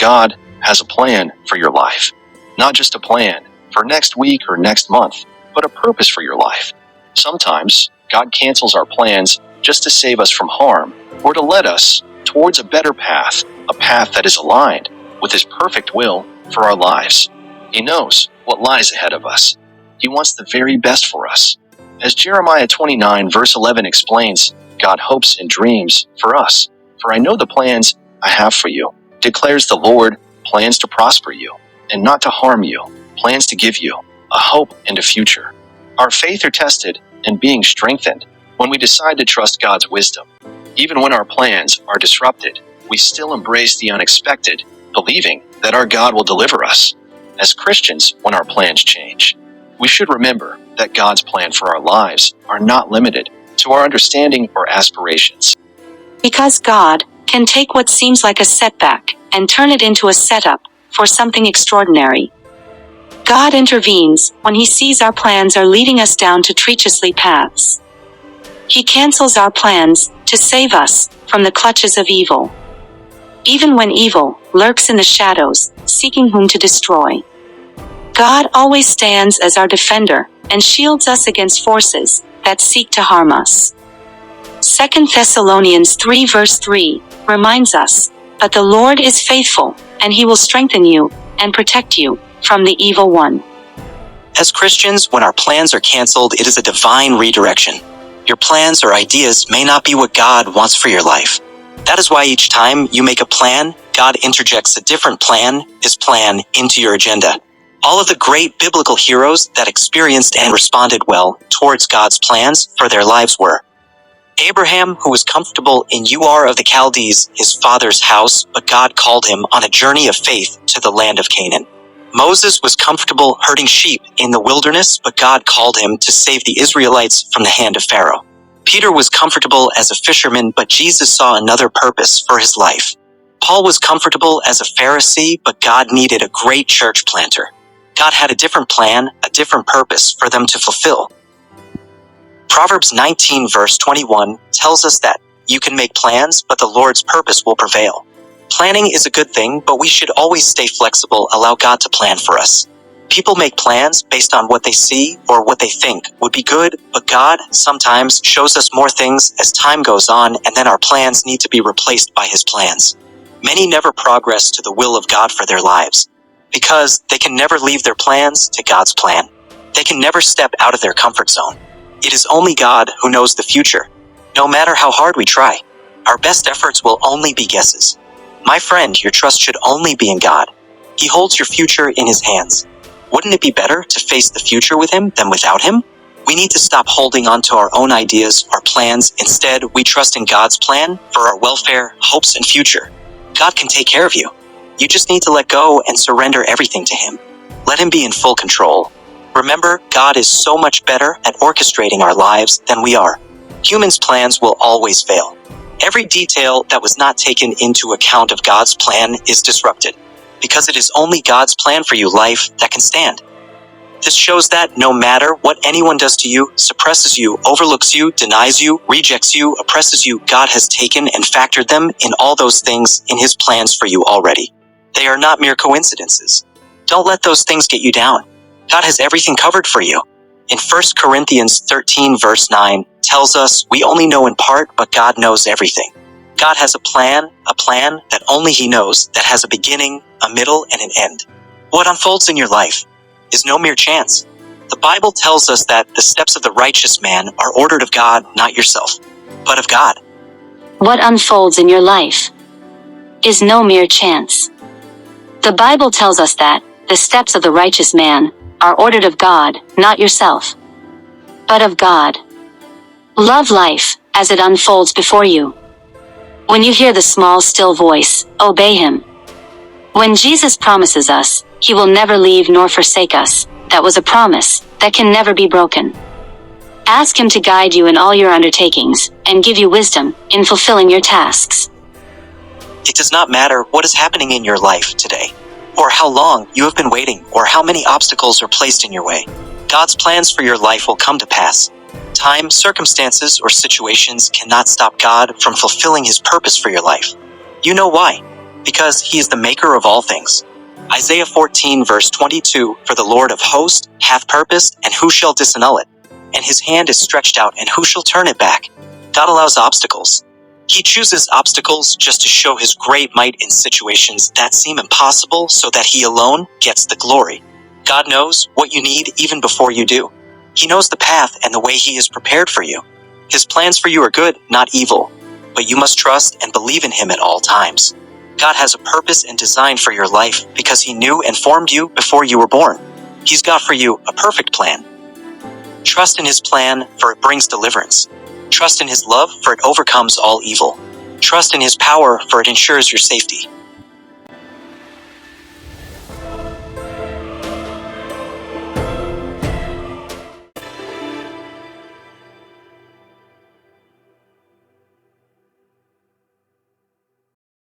God has a plan for your life. Not just a plan for next week or next month, but a purpose for your life. Sometimes God cancels our plans just to save us from harm or to lead us towards a better path, a path that is aligned with His perfect will for our lives. He knows what lies ahead of us. He wants the very best for us. As Jeremiah 29 verse 11 explains, God hopes and dreams for us. For I know the plans I have for you, declares the Lord, plans to prosper you and not to harm you, plans to give you a hope and a future. Our faith are tested and being strengthened when we decide to trust God's wisdom. Even when our plans are disrupted, we still embrace the unexpected, believing that our God will deliver us. As Christians, when our plans change, we should remember that God's plan for our lives are not limited to our understanding or aspirations. Because God can take what seems like a setback and turn it into a setup for something extraordinary. God intervenes when He sees our plans are leading us down to treacherously paths. He cancels our plans to save us from the clutches of evil. Even when evil lurks in the shadows, seeking whom to destroy, God always stands as our defender and shields us against forces that seek to harm us. 2 Thessalonians 3 verse 3 reminds us, "But the Lord is faithful, and He will strengthen you and protect you from the evil one." As Christians, when our plans are canceled, it is a divine redirection. Your plans or ideas may not be what God wants for your life. That is why each time you make a plan, God interjects a different plan, His plan, into your agenda. All of the great biblical heroes that experienced and responded well towards God's plans for their lives were Abraham, who was comfortable in Ur of the Chaldees, his father's house, but God called him on a journey of faith to the land of Canaan. Moses was comfortable herding sheep in the wilderness, but God called him to save the Israelites from the hand of Pharaoh. Peter was comfortable as a fisherman, but Jesus saw another purpose for his life. Paul was comfortable as a Pharisee, but God needed a great church planter. God had a different plan, a different purpose for them to fulfill. Proverbs 19 verse 21 tells us that you can make plans, but the Lord's purpose will prevail. Planning is a good thing, but we should always stay flexible, allow God to plan for us. People make plans based on what they see or what they think would be good, but God sometimes shows us more things as time goes on, and then our plans need to be replaced by His plans. Many never progress to the will of God for their lives because they can never leave their plans to God's plan. They can never step out of their comfort zone. It is only God who knows the future. No matter how hard we try, our best efforts will only be guesses. My friend, your trust should only be in God. He holds your future in His hands. Wouldn't it be better to face the future with Him than without Him? We need to stop holding on to our own ideas, our plans. Instead, we trust in God's plan for our welfare, hopes, and future. God can take care of you. You just need to let go and surrender everything to Him. Let Him be in full control. Remember, God is so much better at orchestrating our lives than we are. Humans' plans will always fail. Every detail that was not taken into account of God's plan is disrupted, because it is only God's plan for you life that can stand. This shows that no matter what anyone does to you, suppresses you, overlooks you, denies you, rejects you, oppresses you, God has taken and factored them in all those things in His plans for you already. They are not mere coincidences. Don't let those things get you down. God has everything covered for you. In 1 Corinthians 13 verse 9 tells us we only know in part, but God knows everything. God has a plan that only He knows, that has a beginning, a middle, and an end. What unfolds in your life is no mere chance. The Bible tells us that the steps of the righteous man are ordered of God, not yourself, but of God. What unfolds in your life is no mere chance. The Bible tells us that the steps of the righteous man are ordered of God, not yourself, but of God. Love life as it unfolds before you. When you hear the small, still voice, obey Him. When Jesus promises us, He will never leave nor forsake us, that was a promise that can never be broken. Ask Him to guide you in all your undertakings and give you wisdom in fulfilling your tasks. It does not matter what is happening in your life today, or how long you have been waiting, or how many obstacles are placed in your way. God's plans for your life will come to pass. Time, circumstances, or situations cannot stop God from fulfilling His purpose for your life. You know why. because he is the maker of all things. Isaiah 14 verse 22, for the Lord of hosts hath purposed, and who shall disannul it? And his hand is stretched out, and who shall turn it back? God allows obstacles. He chooses obstacles just to show his great might in situations that seem impossible so that he alone gets the glory. God knows what you need even before you do. He knows the path and the way he has prepared for you. His plans for you are good, not evil, but you must trust and believe in him at all times. God has a purpose and design for your life because he knew and formed you before you were born. He's got for you a perfect plan. Trust in his plan, for it brings deliverance. Trust in his love, for it overcomes all evil. Trust in his power, for it ensures your safety.